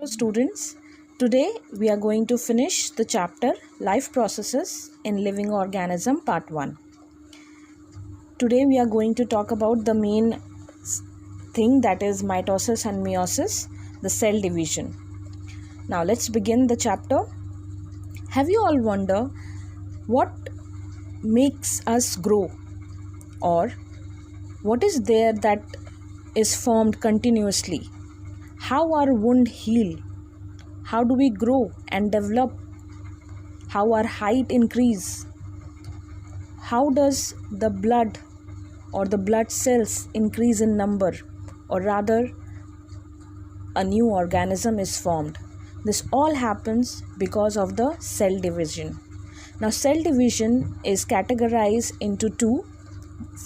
Hello students, today we are going to finish the chapter Life Processes in Living Organism Part 1. Today we are going to talk about the main thing, that is mitosis and meiosis, the cell division. Now let's begin the chapter. Have you all wondered what makes us grow, or what is there that is formed continuously? How our wound heal? How do we grow and develop? How our height increase? How does the blood or the blood cells increase in number, or rather a new organism is formed? This all happens because of the cell division. Now cell division is categorized into two.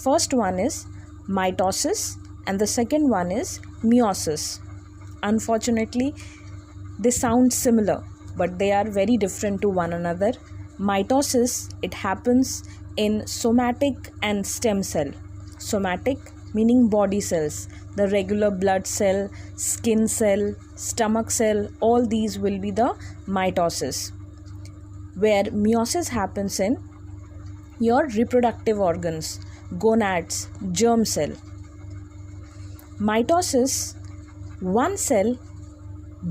First one is mitosis and the second one is meiosis. Unfortunately, they sound similar, but they are very different to one another. Mitosis, it happens in somatic and stem cell. Somatic meaning body cells, the regular blood cell, skin cell, stomach cell, all these will be the mitosis. Where meiosis happens in your reproductive organs, gonads, germ cell. Mitosis, one cell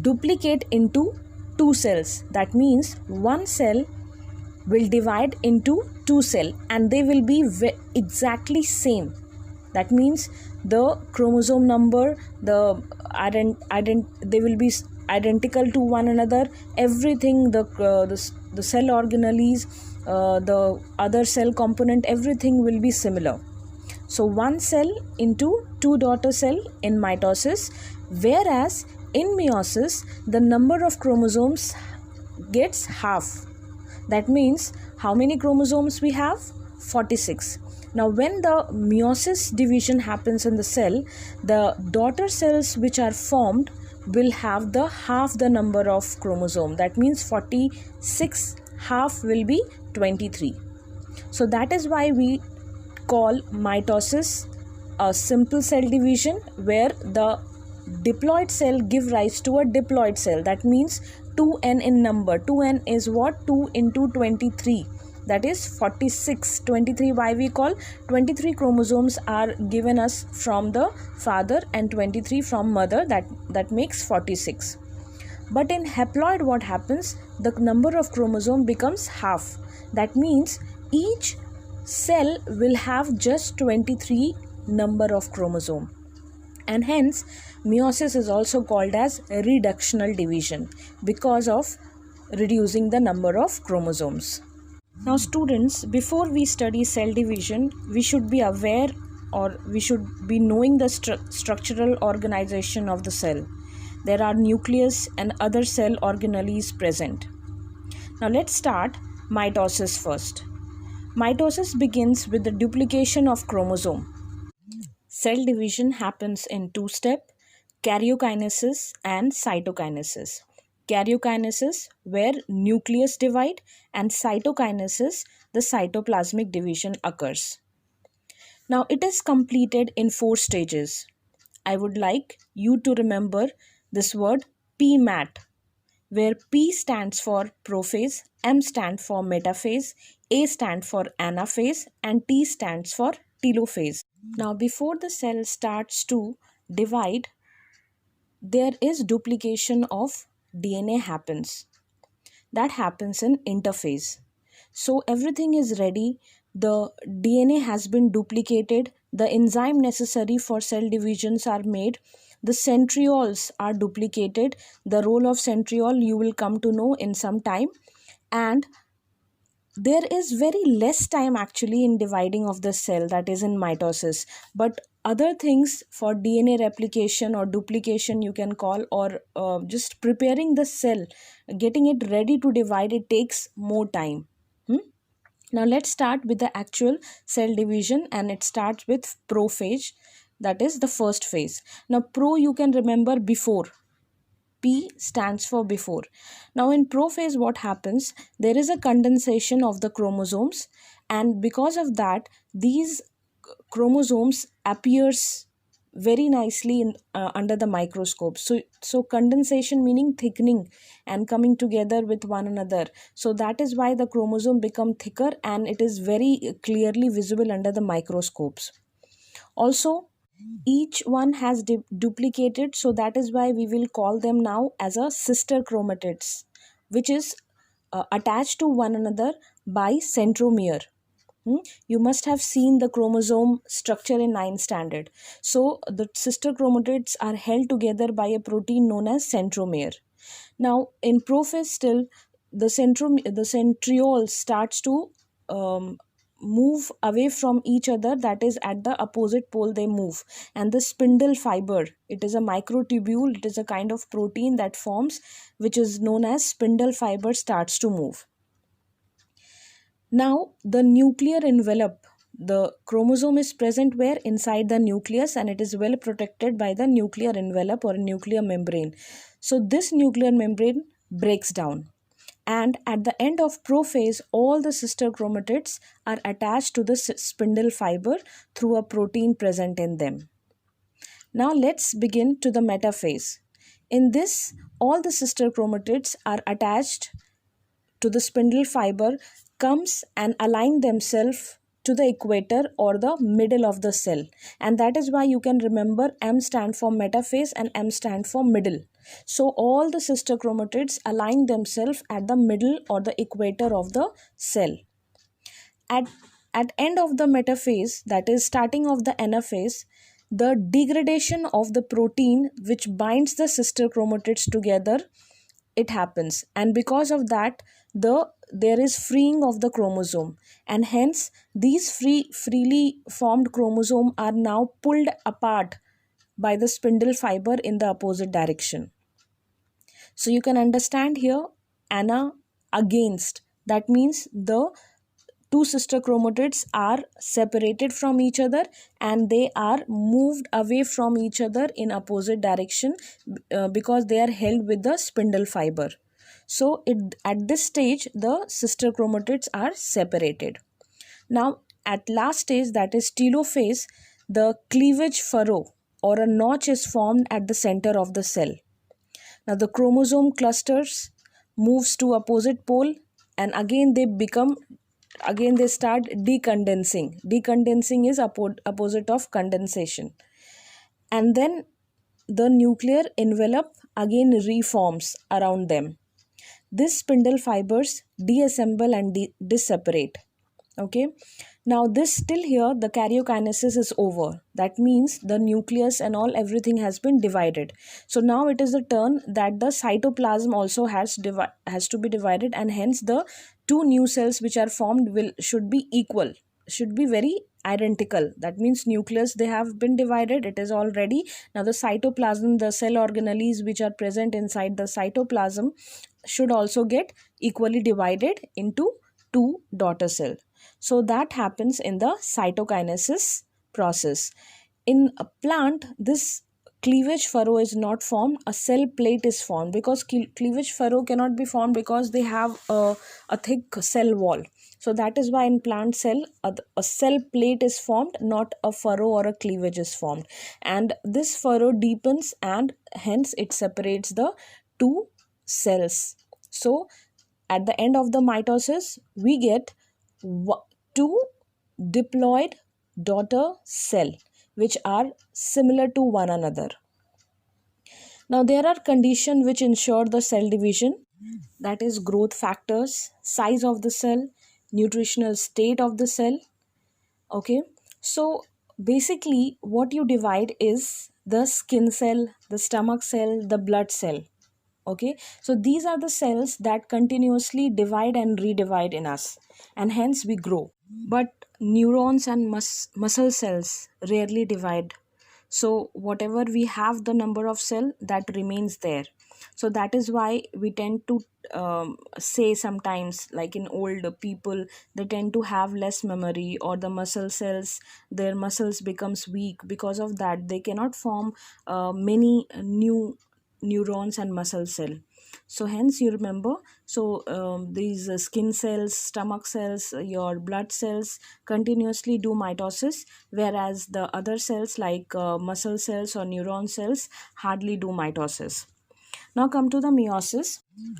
duplicate into two cells. That means one cell will divide into two cells and they will be exactly same. That means the chromosome number, they will be identical to one another. Everything, the cell organelles, the other cell component, everything will be similar. So one cell into two daughter cell in mitosis, whereas in meiosis the number of chromosomes gets half. That means how many chromosomes we have? 46. Now when the meiosis division happens in the cell, the daughter cells which are formed will have the half the number of chromosome. That means 46 half will be 23. So that is why we call mitosis a simple cell division, where the diploid cell give rise to a diploid cell. That means 2n in number. 2n is what? 2 into 23. That is 46. 23, why we call? 23 chromosomes are given us from the father and 23 from mother. That makes 46. But in haploid what happens? The number of chromosome becomes half. That means each cell will have just 23 number of chromosome, and hence meiosis is also called as reductional division because of reducing the number of chromosomes. Now students, before we study cell division, we should be aware, or we should be knowing the structural organization of the cell. There are nucleus and other cell organelles present. Now let's start mitosis first. Mitosis begins with the duplication of chromosome. Cell division happens in two steps: karyokinesis and cytokinesis. Karyokinesis, where nucleus divide, and cytokinesis, the cytoplasmic division occurs. Now it is completed in 4 stages. I would like you to remember this word PMAT, where P stands for prophase, M stands for metaphase, A stands for anaphase, and T stands for telophase. Now before the cell starts to divide, there is duplication of DNA happens. That happens in interphase. So everything is ready. The DNA has been duplicated. The enzyme necessary for cell divisions are made. The centrioles are duplicated. The role of centriole you will come to know in some time. And there is very less time actually in dividing of the cell, that is in mitosis. But other things for DNA replication or duplication you can call, or just preparing the cell, getting it ready to divide, it takes more time. Now let's start with the actual cell division, and it starts with prophase. That is the first phase. Now pro you can remember before. P stands for before. Now in prophase what happens? There is a condensation of the chromosomes, and because of that these chromosomes appears very nicely under the microscope. So condensation meaning thickening and coming together with one another. So that is why the chromosome become thicker and it is very clearly visible under the microscopes. Also, each one has duplicated, so that is why we will call them now as a sister chromatids, which is attached to one another by centromere. You must have seen the chromosome structure in 9th standard. So the sister chromatids are held together by a protein known as centromere. Now in prophase still, the centriole starts to um, move away from each other, that is at the opposite pole they move, and the spindle fiber, it is a microtubule, it is a kind of protein that forms, which is known as spindle fiber, starts to move. Now, the nuclear envelope, the chromosome is present where? Inside the nucleus, and it is well protected by the nuclear envelope or nuclear membrane. So, this nuclear membrane breaks down. And at the end of prophase, all the sister chromatids are attached to the spindle fiber through a protein present in them. Now, let's begin to the metaphase. In this, all the sister chromatids are attached to the spindle fiber, comes and align themselves to the equator or the middle of the cell, and that is why you can remember M stand for metaphase and M stand for middle. So all the sister chromatids align themselves at the middle or the equator of the cell. At end of the metaphase, that is starting of the anaphase, the degradation of the protein which binds the sister chromatids together, it happens, and because of that there is freeing of the chromosome, and hence these freely formed chromosome are now pulled apart by the spindle fiber in the opposite direction. So you can understand here, ana against, that means the two sister chromatids are separated from each other and they are moved away from each other in opposite direction because they are held with the spindle fiber. So at this stage the sister chromatids are separated. Now at last stage, that is telophase, the cleavage furrow or a notch is formed at the center of the cell. Now the chromosome clusters moves to opposite pole, and again they start decondensing. Decondensing is opposite of condensation. And then the nuclear envelope again reforms around them. This spindle fibers deassemble and disseparate. Okay. Now this still here the karyokinesis is over. That means the nucleus and all everything has been divided. So now it is the turn that the cytoplasm also has to be divided, and hence the two new cells which are formed should be equal, should be very identical. That means nucleus they have been divided, it is all ready. Now the cytoplasm, the cell organelles which are present inside the cytoplasm should also get equally divided into two daughter cells. So that happens in the cytokinesis process. In a plant, this cleavage furrow is not formed, a cell plate is formed, because cleavage furrow cannot be formed because they have a thick cell wall. So that is why in plant cell a cell plate is formed, not a furrow or a cleavage is formed, and this furrow deepens and hence it separates the two cells. So at the end of the mitosis we get two diploid daughter cell which are similar to one another. Now there are conditions which ensure the cell division, that is growth factors, size of the cell, nutritional state of the cell. Okay, so basically what you divide is the skin cell, the stomach cell, the blood cell. Okay, so these are the cells that continuously divide and redivide in us, and hence we grow. But neurons and muscle cells rarely divide. So whatever we have the number of cell that remains there. So that is why we tend to say sometimes, like in old people, they tend to have less memory, or the muscle cells, their muscles becomes weak. Because of that they cannot form many new neurons and muscle cell. So hence you remember, so these skin cells, stomach cells, your blood cells continuously do mitosis, whereas the other cells like muscle cells or neuron cells hardly do mitosis. Now come to the meiosis.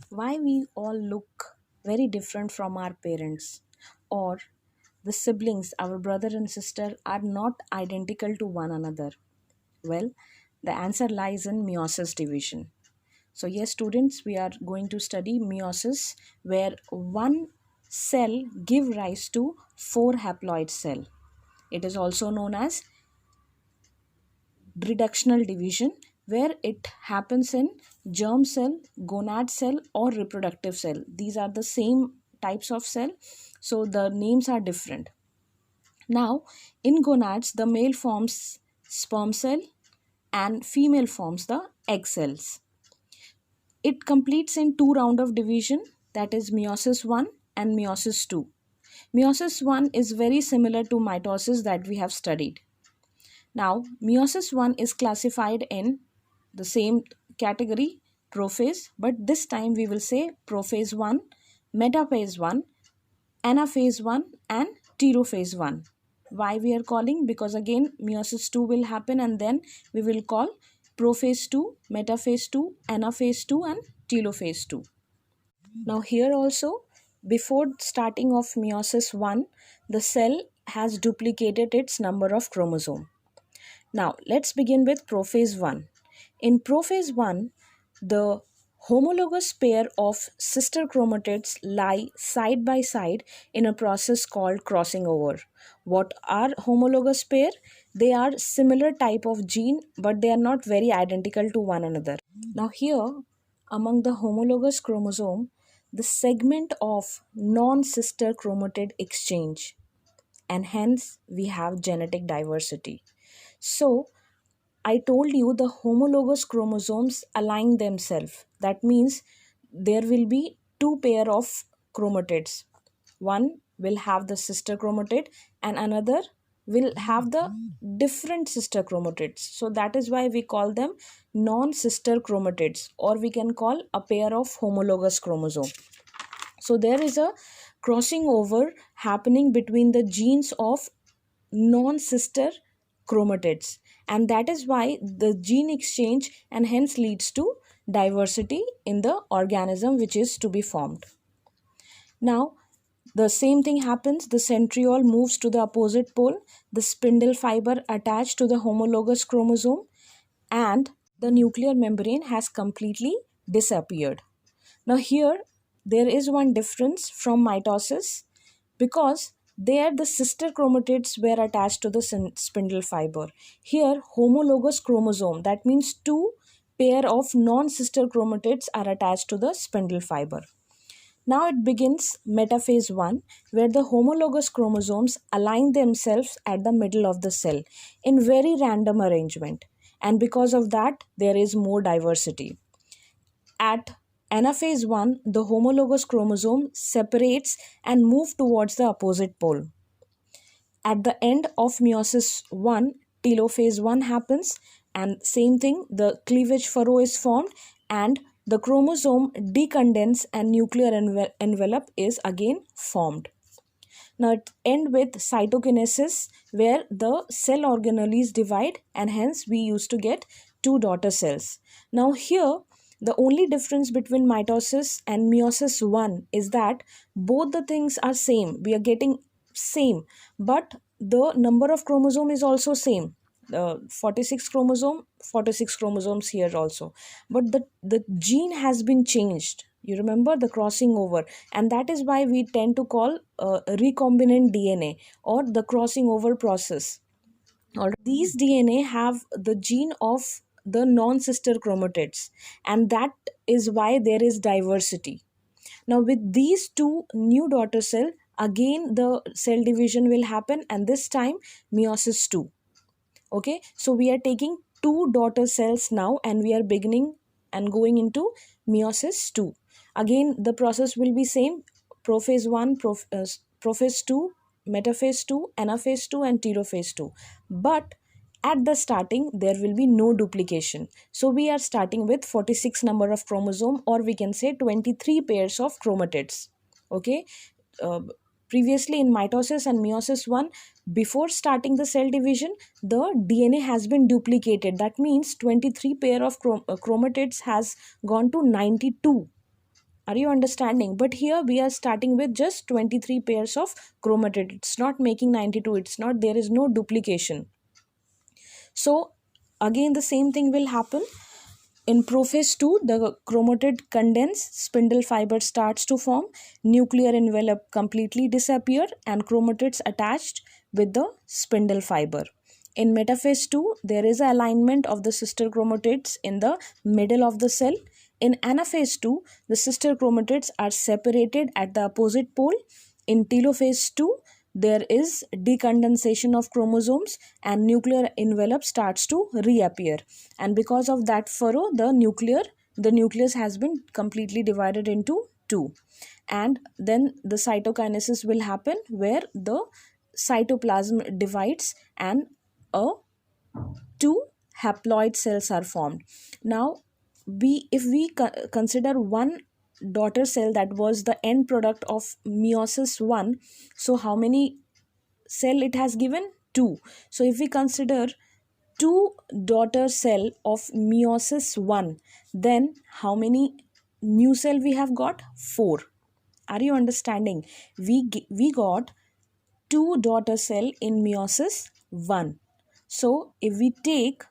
Why we all look very different from our parents, or the siblings, our brother and sister, are not identical to one another? Well, the answer lies in meiosis division. So yes, students, we are going to study meiosis, where one cell give rise to four haploid cell. It is also known as reductional division, where it happens in germ cell, gonad cell, or reproductive cell. These are the same types of cell, so the names are different. Now, in gonads, the male forms sperm cell and female forms the egg cells. It completes in two rounds of division, that is meiosis 1 and meiosis 2. Meiosis 1 is very similar to mitosis that we have studied. Now, meiosis 1 is classified in the same category, prophase, but this time we will say prophase 1, metaphase 1, anaphase 1 and telophase 1. Why we are calling? Because again meiosis 2 will happen and then we will call prophase 2, metaphase 2, anaphase 2 and telophase 2. Now here also, before starting of meiosis 1, the cell has duplicated its number of chromosome. Now let's begin with prophase 1. In prophase 1, the homologous pair of sister chromatids lie side by side in a process called crossing over. What are homologous pair? They are similar type of gene, but they are not very identical to one another. Now here, among the homologous chromosome, the segment of non-sister chromatid exchange, and hence we have genetic diversity. So I told you the homologous chromosomes align themselves. That means there will be two pair of chromatids. One will have the sister chromatid and another will have the different sister chromatids. So that is why we call them non-sister chromatids, or we can call a pair of homologous chromosome. So there is a crossing over happening between the genes of non-sister chromatids, and that is why the gene exchange and hence leads to diversity in the organism which is to be formed. Now the same thing happens, the centriole moves to the opposite pole, the spindle fiber attached to the homologous chromosome, and the nuclear membrane has completely disappeared. Now here there is one difference from mitosis, because there the sister chromatids were attached to the spindle fiber. Here homologous chromosome, that means two pair of non-sister chromatids are attached to the spindle fiber. Now it begins metaphase 1, where the homologous chromosomes align themselves at the middle of the cell in very random arrangement, and because of that there is more diversity. At anaphase 1, the homologous chromosome separates and moves towards the opposite pole. At the end of meiosis 1, telophase 1 happens, and same thing, the cleavage furrow is formed and the chromosome decondense and nuclear envelope is again formed. Now it ends with cytokinesis, where the cell organelles divide and hence we used to get two daughter cells. Now here the only difference between mitosis and meiosis 1 is that both the things are same. We are getting same, but the number of chromosome is also same. 46 chromosomes here also, but the gene has been changed. You remember the crossing over, and that is why we tend to call recombinant DNA or the crossing over process. These DNA have the gene of the non-sister chromatids, and that is why there is diversity. Now with these two new daughter cell, again the cell division will happen, and this time meiosis 2. Okay, so we are taking two daughter cells now and we are beginning and going into meiosis 2. Again the process will be same, prophase 1, prophase 2, metaphase 2, anaphase 2 and telophase 2. But at the starting there will be no duplication. So we are starting with 46 number of chromosome, or we can say 23 pairs of chromatids. Okay. uh, Previously in mitosis and meiosis 1, before starting the cell division, the DNA has been duplicated. That means 23 pair of chromatids has gone to 92. Are you understanding? But here we are starting with just 23 pairs of chromatid. It's not making 92. It's not, there is no duplication. So again the same thing will happen. In prophase 2, the chromatid condense, spindle fiber starts to form, nuclear envelope completely disappear, and chromatids attached with the spindle fiber. In metaphase 2, there is alignment of the sister chromatids in the middle of the cell. In anaphase 2, the sister chromatids are separated at the opposite pole. In telophase 2, there is decondensation of chromosomes and nuclear envelope starts to reappear, and because of that furrow the nucleus has been completely divided into two, and then the cytokinesis will happen where the cytoplasm divides and a two haploid cells are formed. Now if we consider one daughter cell that was the end product of meiosis 1, so how many cell it has given? 2. So if we consider 2 daughter cell of meiosis 1, then how many new cell we have got? 4. Are you understanding? We got 2 daughter cell in meiosis 1. So if we take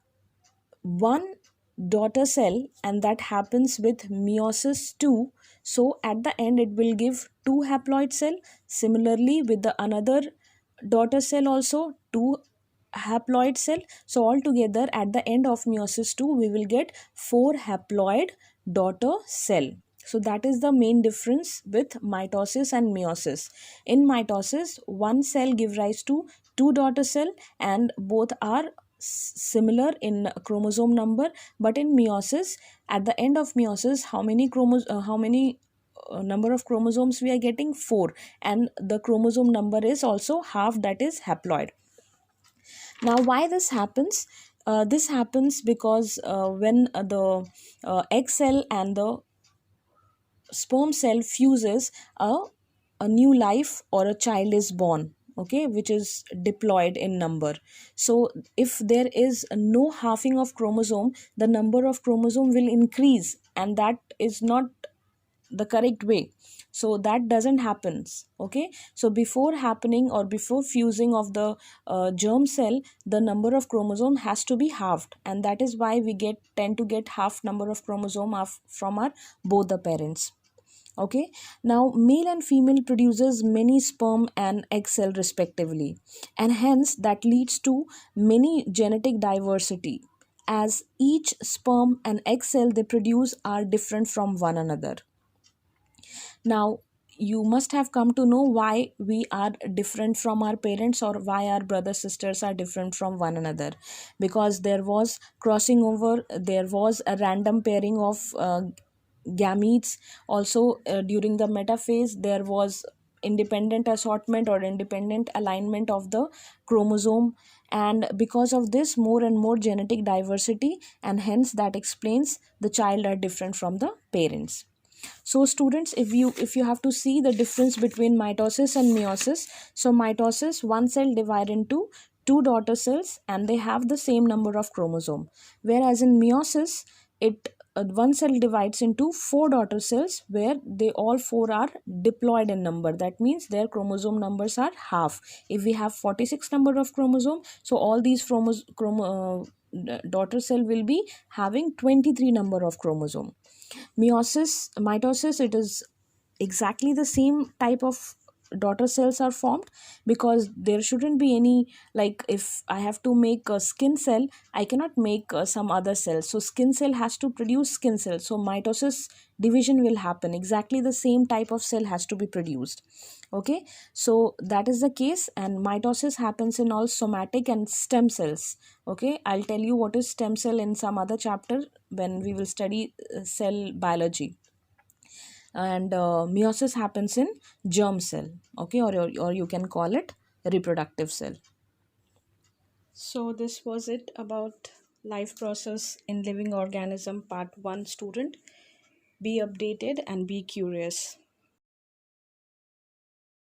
one daughter cell and that happens with meiosis 2, so at the end it will give 2 haploid cell. Similarly with the another daughter cell also 2 haploid cell. So altogether at the end of meiosis 2 we will get 4 haploid daughter cell. So that is the main difference with mitosis and meiosis. In mitosis, one cell give rise to 2 daughter cell and both are similar in chromosome number, but in meiosis, at the end of meiosis, how many number of chromosomes we are getting? 4, and the chromosome number is also half, that is haploid. Now why this happens? This happens because when the egg cell and the sperm cell fuses, a new life or a child is born, okay, which is diploid in number. So if there is no halving of chromosome, the number of chromosome will increase, and that is not the correct way. So that doesn't happen. Okay, so before happening or before fusing of the germ cell, the number of chromosome has to be halved, and that is why we tend to get half number of chromosome from our both the parents. Okay, now male and female produces many sperm and egg cell respectively, and hence that leads to many genetic diversity, as each sperm and egg cell they produce are different from one another. Now you must have come to know why we are different from our parents, or why our brothers sisters are different from one another, because there was crossing over, there was a random pairing of gametes. Also during the metaphase there was independent assortment or independent alignment of the chromosome, and because of this more and more genetic diversity, and hence that explains the child are different from the parents. So students, if you have to see the difference between mitosis and meiosis, so mitosis, one cell divide into 2 daughter cells and they have the same number of chromosome, whereas in meiosis it one cell divides into 4 daughter cells where they all 4 are diploid in number. That means their chromosome numbers are half. If we have 46 number of chromosome, so all these daughter cell will be having 23 number of chromosome. Mitosis, it is exactly the same type of daughter cells are formed, because there shouldn't be any, like if I have to make a skin cell, I cannot make some other cells, so skin cell has to produce skin cell. So mitosis division will happen, exactly the same type of cell has to be produced. Okay, so that is the case, and mitosis happens in all somatic and stem cells. Okay, I'll tell you what is stem cell in some other chapter when we will study cell biology. And meiosis happens in germ cell, okay, or you can call it reproductive cell. So this was it about life process in living organism part 1 student. Be updated and be curious.